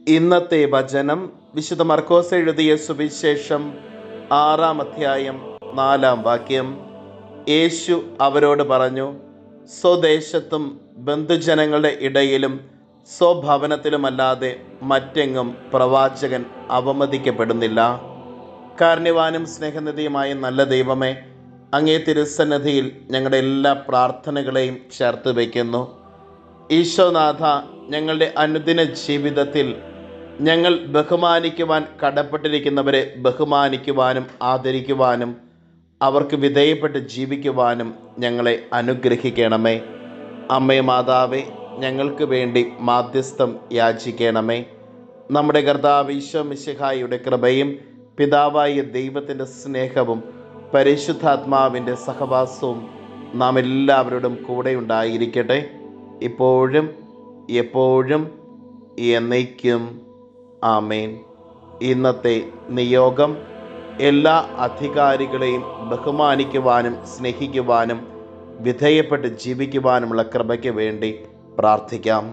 ഇന്നത്തെ വചനം വിശുദ്ധ മർക്കോസ് എഴുതിയ സുവിശേഷം 6-ാം അധ്യായം 4-ാം വാക്യം. യേശു അവരോട് പറഞ്ഞു, സ്വദേശത്തും ബന്ധുജനങ്ങളുടെ ഇടയിലും സ്വഭവനത്തിലുമല്ലാതെ മറ്റെങ്ങും പ്രവാചകൻ അവമതിക്കപ്പെടുന്നില്ല. കാരുണ്യവാനും സ്നേഹനിധിയുമായ നല്ല ദൈവമേ, അങ്ങേ തിരുസന്നിധിയിൽ ഞങ്ങളുടെ എല്ലാ പ്രാർത്ഥനകളെയും ചേർത്ത് വയ്ക്കുന്നു. ഈശോനാഥ, ഞങ്ങളുടെ അനുദിന ജീവിതത്തിൽ ഞങ്ങൾ ബഹുമാനിക്കുവാൻ കടപ്പെട്ടിരിക്കുന്നവരെ ബഹുമാനിക്കുവാനും ആദരിക്കുവാനും അവർക്ക് വിധേയപ്പെട്ട് ജീവിക്കുവാനും ഞങ്ങളെ അനുഗ്രഹിക്കണമേ. അമ്മേ മാതാവേ, ഞങ്ങൾക്ക് വേണ്ടി മാധ്യസ്ഥം യാചിക്കണമേ. നമ്മുടെ കർത്താവ് ഈശോ മിശിഹായുടെ കൃപയും പിതാവായ ദൈവത്തിൻ്റെ സ്നേഹവും പരിശുദ്ധാത്മാവിൻ്റെ സഹവാസവും നാം എല്ലാവരോടും കൂടെ ഉണ്ടായിരിക്കട്ടെ, ഇപ്പോഴും എപ്പോഴും എന്നേക്കും. ആമേൻ. ഇന്നത്തെ നിയോഗം: എല്ലാ അധികാരികളെയും ബഹുമാനിക്കുവാനും സ്നേഹിക്കുവാനും വിധേയപ്പെട്ട് ജീവിക്കുവാനുമുള്ള കൃപയ്ക്ക് വേണ്ടി പ്രാർത്ഥിക്കാം.